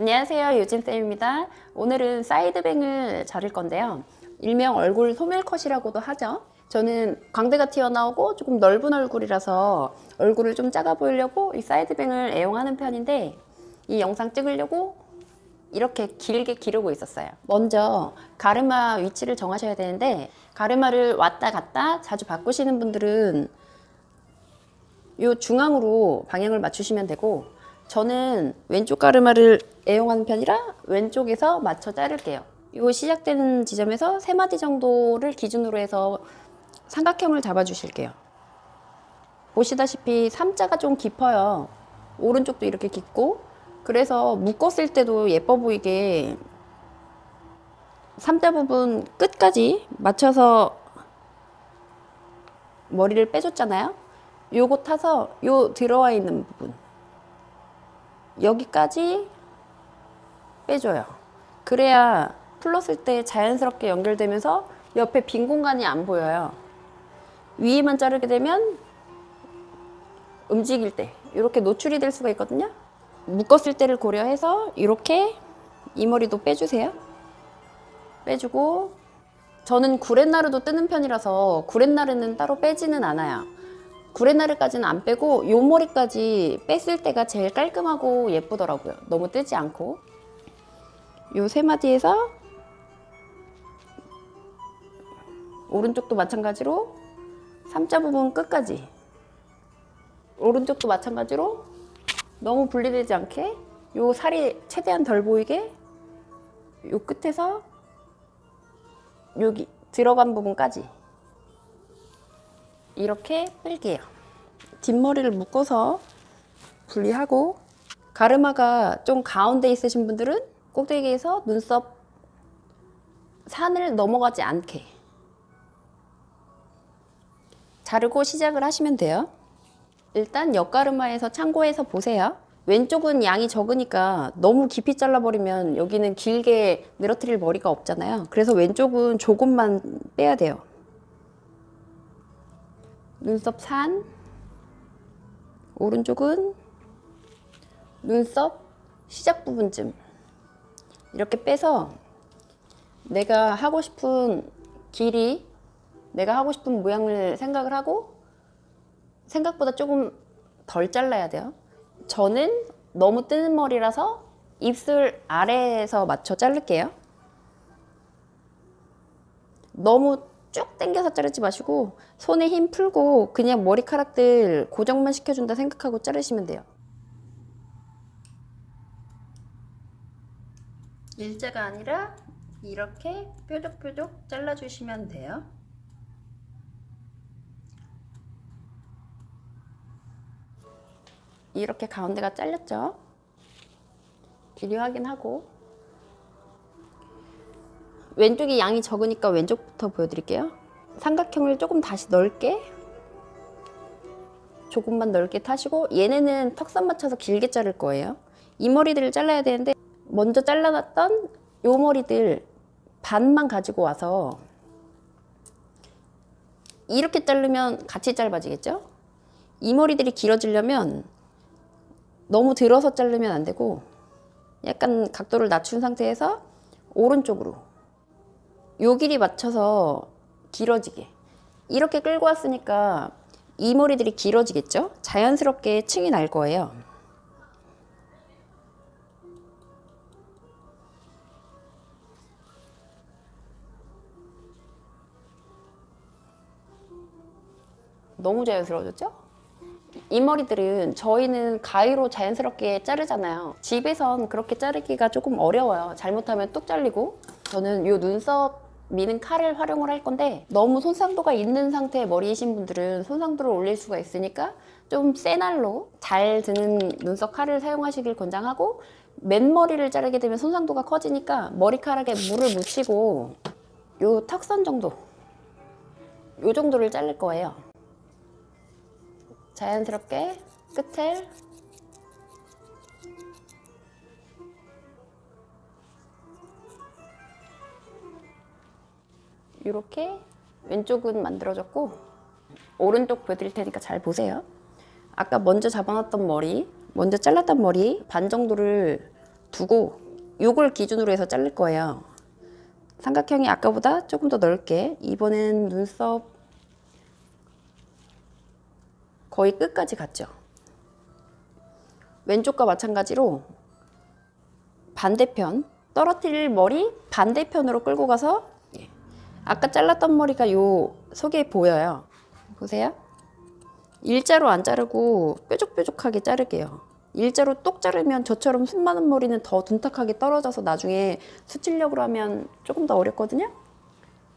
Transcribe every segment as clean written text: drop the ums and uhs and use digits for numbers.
안녕하세요, 유진쌤입니다. 오늘은 사이드뱅을 자를 건데요. 일명 얼굴 소멸컷이라고도 하죠. 저는 광대가 튀어나오고 조금 넓은 얼굴이라서 얼굴을 좀 작아 보이려고 이 사이드뱅을 애용하는 편인데, 이 영상 찍으려고 이렇게 길게 기르고 있었어요. 먼저 가르마 위치를 정하셔야 되는데, 가르마를 왔다 갔다 자주 바꾸시는 분들은 이 중앙으로 방향을 맞추시면 되고, 저는 왼쪽 가르마를 애용하는 편이라 왼쪽에서 맞춰 자를게요. 이 시작되는 지점에서 3마디 정도를 기준으로 해서 삼각형을 잡아 주실게요. 보시다시피 3자가 좀 깊어요. 오른쪽도 이렇게 깊고, 그래서 묶었을 때도 예뻐 보이게 3자 부분 끝까지 맞춰서 머리를 빼줬잖아요. 요거 타서 요 들어와 있는 부분 여기까지 빼줘요. 그래야 풀렀을 때 자연스럽게 연결되면서 옆에 빈 공간이 안 보여요. 위에만 자르게 되면 움직일 때 이렇게 노출이 될 수가 있거든요. 묶었을 때를 고려해서 이렇게 이 머리도 빼주세요. 빼주고, 저는 구렛나루도 뜨는 편이라서 구렛나루는 따로 빼지는 않아요. 구렛나루까지는 안 빼고 요 머리까지 뺐을 때가 제일 깔끔하고 예쁘더라고요. 너무 뜨지 않고. 요 3마디에서 오른쪽도 마찬가지로 3자 부분 끝까지, 오른쪽도 마찬가지로 너무 분리되지 않게 요 살이 최대한 덜 보이게 요 끝에서 여기 들어간 부분까지 이렇게 뺄게요. 뒷머리를 묶어서 분리하고, 가르마가 좀 가운데 있으신 분들은 꼭대기에서 눈썹 산을 넘어가지 않게 자르고 시작을 하시면 돼요. 일단 옆가르마에서 참고해서 보세요. 왼쪽은 양이 적으니까 너무 깊이 잘라버리면 여기는 길게 늘어뜨릴 머리가 없잖아요. 그래서 왼쪽은 조금만 빼야 돼요. 눈썹 산, 오른쪽은 눈썹 시작 부분쯤 이렇게 빼서 내가 하고 싶은 길이, 내가 하고 싶은 모양을 생각을 하고 생각보다 조금 덜 잘라야 돼요. 저는 너무 뜨는 머리라서 입술 아래에서 맞춰 자를게요. 너무 쭉 당겨서 자르지 마시고 손에 힘 풀고 그냥 머리카락들 고정만 시켜준다 생각하고 자르시면 돼요. 일자가 아니라 이렇게 뾰족뾰족 잘라주시면 돼요. 이렇게 가운데가 잘렸죠? 길이 확인하고, 왼쪽이 양이 적으니까 왼쪽부터 보여드릴게요. 삼각형을 조금 다시 넓게, 조금만 넓게 타시고, 얘네는 턱선 맞춰서 길게 자를 거예요. 이 머리들을 잘라야 되는데 먼저 잘라놨던 요 머리들 반만 가지고 와서 이렇게 자르면 같이 짧아지겠죠? 이 머리들이 길어지려면 너무 들어서 자르면 안 되고 약간 각도를 낮춘 상태에서 오른쪽으로 요 길이 맞춰서 길어지게 이렇게 끌고 왔으니까 이 머리들이 길어지겠죠? 자연스럽게 층이 날 거예요. 너무 자연스러워졌죠? 이 머리들은 저희는 가위로 자연스럽게 자르잖아요. 집에선 그렇게 자르기가 조금 어려워요. 잘못하면 뚝 잘리고. 저는 이 눈썹 미는 칼을 활용을 할 건데, 너무 손상도가 있는 상태의 머리이신 분들은 손상도를 올릴 수가 있으니까 좀 센 날로 잘 드는 눈썹 칼을 사용하시길 권장하고, 맨머리를 자르게 되면 손상도가 커지니까 머리카락에 물을 묻히고 요 턱선 정도, 요 정도를 자를 거예요. 자연스럽게 끝을 이렇게 왼쪽은 만들어졌고, 오른쪽 보여드릴 테니까 잘 보세요. 아까 먼저 잡아놨던 머리, 먼저 잘랐던 머리 반 정도를 두고 요걸 기준으로 해서 자를 거예요. 삼각형이 아까보다 조금 더 넓게, 이번엔 눈썹 거의 끝까지 갔죠. 왼쪽과 마찬가지로 반대편, 떨어뜨릴 머리 반대편으로 끌고 가서 아까 잘랐던 머리가 요 속에 보여요. 보세요. 일자로 안 자르고 뾰족뾰족하게 자르게요. 일자로 똑 자르면 저처럼 숨 많은 머리는 더 둔탁하게 떨어져서 나중에 수칠력으로 하면 조금 더 어렵거든요.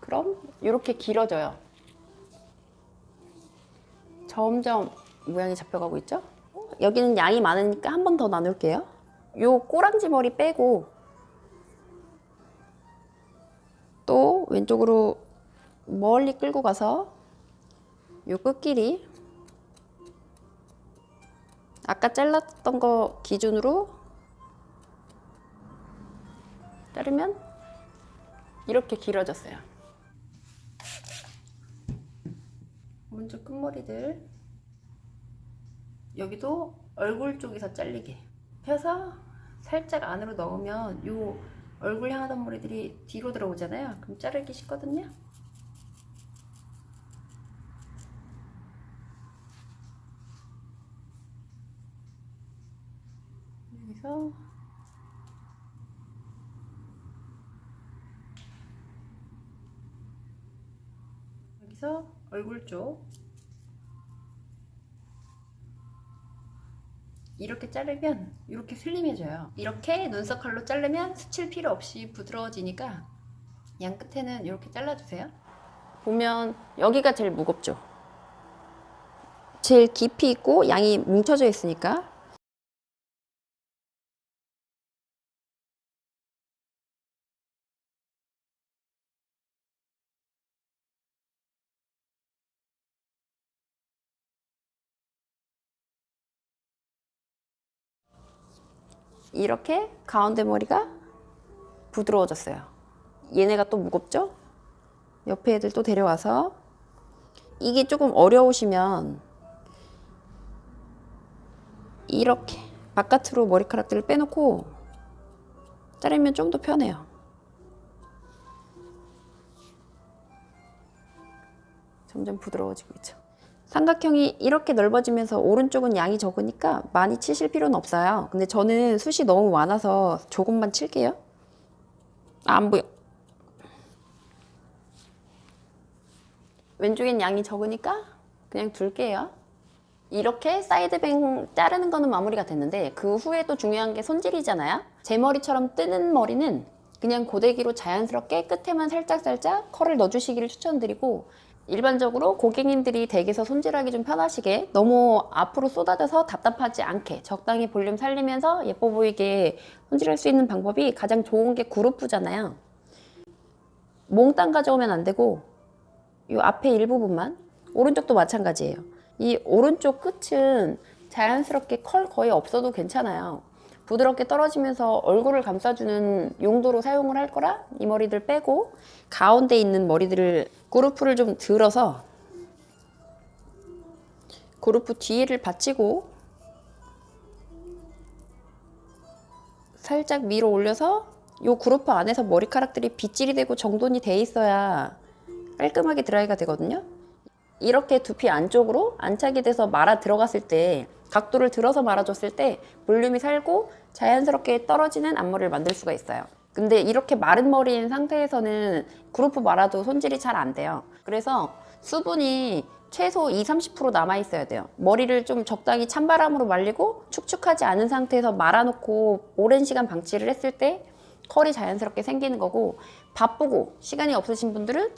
그럼 이렇게 길어져요. 점점 모양이 잡혀가고 있죠. 여기는 양이 많으니까 한 번 더 나눌게요. 요 꼬랑지 머리 빼고 또 왼쪽으로 멀리 끌고 가서 요 끝길이 아까 잘랐던 거 기준으로 자르면 이렇게 길어졌어요. 오른쪽 끝머리들 여기도 얼굴 쪽에서 잘리게 펴서 살짝 안으로 넣으면 요 얼굴 향하던 머리들이 뒤로 들어오잖아요. 그럼 자르기 쉽거든요. 여기서 얼굴 쪽 이렇게 자르면 이렇게 슬림해져요. 이렇게 눈썹 칼로 자르면 스칠 필요 없이 부드러워지니까 양 끝에는 이렇게 잘라주세요. 보면 여기가 제일 무겁죠. 제일 깊이 있고 양이 뭉쳐져 있으니까. 이렇게 가운데 머리가 부드러워졌어요. 얘네가 또 무겁죠? 옆에 애들 또 데려와서 이게 조금 어려우시면 이렇게 바깥으로 머리카락들을 빼놓고 자르면 좀 더 편해요. 점점 부드러워지고 있죠. 삼각형이 이렇게 넓어지면서 오른쪽은 양이 적으니까 많이 치실 필요는 없어요. 근데 저는 숱이 너무 많아서 조금만 칠게요. 안 보여. 왼쪽엔 양이 적으니까 그냥 둘게요. 이렇게 사이드뱅 자르는 거는 마무리가 됐는데 그 후에 또 중요한 게 손질이잖아요. 제 머리처럼 뜨는 머리는 그냥 고데기로 자연스럽게 끝에만 살짝살짝 컬을 넣어주시기를 추천드리고, 일반적으로 고객님들이 댁에서 손질하기 좀 편하시게 너무 앞으로 쏟아져서 답답하지 않게 적당히 볼륨 살리면서 예뻐 보이게 손질할 수 있는 방법이 가장 좋은 게 그루프잖아요. 몽땅 가져오면 안 되고 이 앞에 일부분만, 오른쪽도 마찬가지예요. 이 오른쪽 끝은 자연스럽게 컬 거의 없어도 괜찮아요. 부드럽게 떨어지면서 얼굴을 감싸주는 용도로 사용을 할 거라 이 머리들 빼고 가운데 있는 머리들을 그루프를 좀 들어서 그루프 뒤를 받치고 살짝 위로 올려서 이 그루프 안에서 머리카락들이 빗질이 되고 정돈이 돼 있어야 깔끔하게 드라이가 되거든요. 이렇게 두피 안쪽으로 안착이 돼서 말아 들어갔을 때, 각도를 들어서 말아줬을 때 볼륨이 살고 자연스럽게 떨어지는 앞머리를 만들 수가 있어요. 근데 이렇게 마른 머리인 상태에서는 그루프 말아도 손질이 잘 안 돼요. 그래서 수분이 최소 20-30% 남아 있어야 돼요. 머리를 좀 적당히 찬바람으로 말리고 축축하지 않은 상태에서 말아놓고 오랜 시간 방치를 했을 때 컬이 자연스럽게 생기는 거고, 바쁘고 시간이 없으신 분들은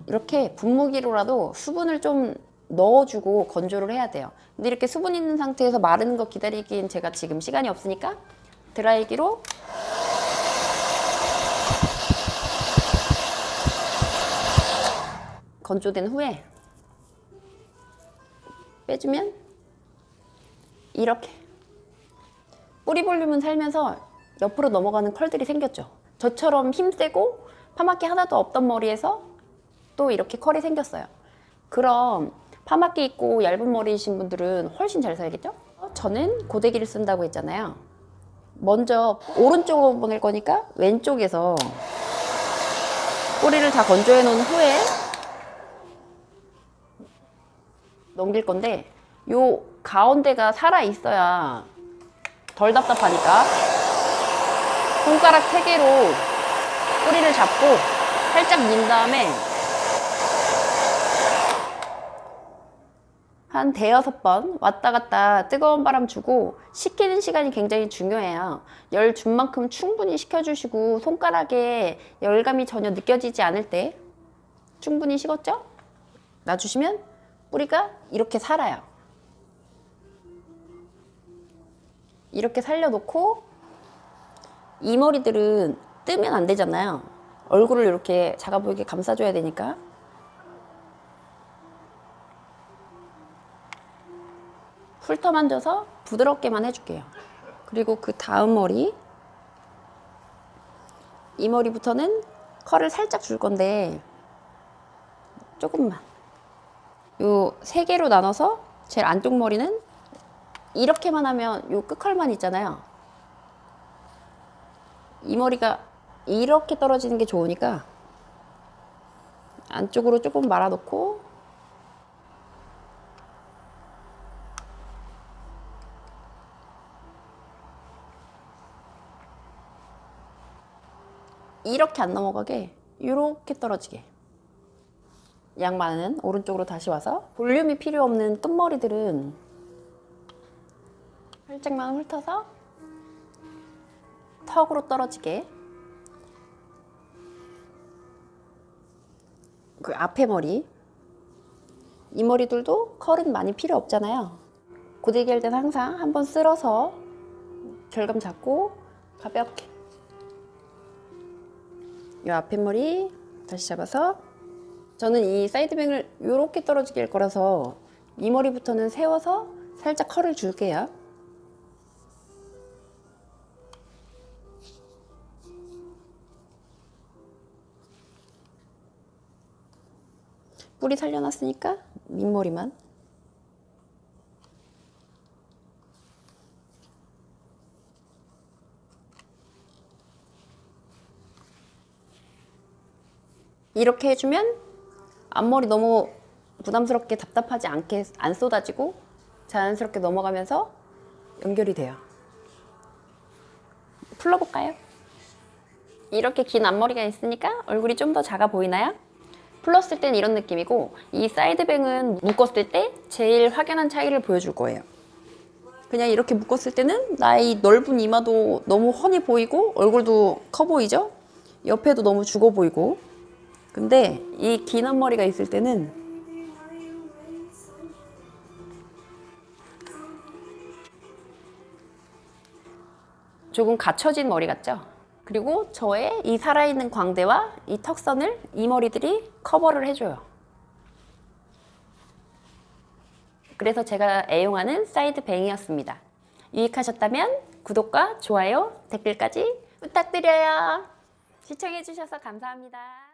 이렇게 분무기로라도 수분을 좀 넣어주고 건조를 해야 돼요. 근데 이렇게 수분 있는 상태에서 마르는 거 기다리기엔 제가 지금 시간이 없으니까 드라이기로 건조된 후에 빼주면 이렇게 뿌리 볼륨은 살면서 옆으로 넘어가는 컬들이 생겼죠. 저처럼 힘세고 파마기 하나도 없던 머리에서 또 이렇게 컬이 생겼어요. 그럼 파마기 있고 얇은 머리이신 분들은 훨씬 잘 살겠죠? 저는 고데기를 쓴다고 했잖아요. 먼저 오른쪽으로 보낼 거니까 왼쪽에서 뿌리를 다 건조해 놓은 후에 넘길 건데, 요 가운데가 살아 있어야 덜 답답하니까 손가락 3개로 뿌리를 잡고 살짝 민 다음에 한 5-6번 왔다 갔다 뜨거운 바람 주고 식히는 시간이 굉장히 중요해요. 열 준 만큼 충분히 식혀주시고 손가락에 열감이 전혀 느껴지지 않을 때 충분히 식었죠? 놔주시면 뿌리가 이렇게 살아요. 이렇게 살려놓고 이 머리들은 뜨면 안 되잖아요. 얼굴을 이렇게 작아 보이게 감싸줘야 되니까 훑어 만져서 부드럽게만 해줄게요. 그리고 그 다음 머리, 이 머리부터는 컬을 살짝 줄 건데 조금만, 요 3개로 나눠서 제일 안쪽 머리는 이렇게만 하면 요 끝컬만 있잖아요. 이 머리가 이렇게 떨어지는 게 좋으니까 안쪽으로 조금 말아놓고 이렇게 안 넘어가게 이렇게 떨어지게. 양반은 오른쪽으로 다시 와서 볼륨이 필요 없는 끝머리들은 살짝만 훑어서 턱으로 떨어지게. 그 앞에 머리, 이 머리들도 컬은 많이 필요 없잖아요. 고데기 할 때는 항상 한번 쓸어서 결감 잡고 가볍게. 이 앞에 머리 다시 잡아서, 저는 이 사이드뱅을 이렇게 떨어지게 할 거라서 이 머리부터는 세워서 살짝 컬을 줄게요. 뿌리 살려놨으니까 밑머리만. 이렇게 해주면 앞머리 너무 부담스럽게 답답하지 않게 안 쏟아지고 자연스럽게 넘어가면서 연결이 돼요. 풀러볼까요? 이렇게 긴 앞머리가 있으니까 얼굴이 좀 더 작아 보이나요? 풀었을 땐 이런 느낌이고, 이 사이드뱅은 묶었을 때 제일 확연한 차이를 보여줄 거예요. 그냥 이렇게 묶었을 때는 나의 넓은 이마도 너무 훤히 보이고 얼굴도 커 보이죠? 옆에도 너무 죽어 보이고. 근데 이 긴 앞머리가 있을 때는 조금 갖춰진 머리 같죠? 그리고 저의 이 살아있는 광대와 이 턱선을 이 머리들이 커버를 해줘요. 그래서 제가 애용하는 사이드 뱅이었습니다. 유익하셨다면 구독과 좋아요, 댓글까지 부탁드려요. 시청해주셔서 감사합니다.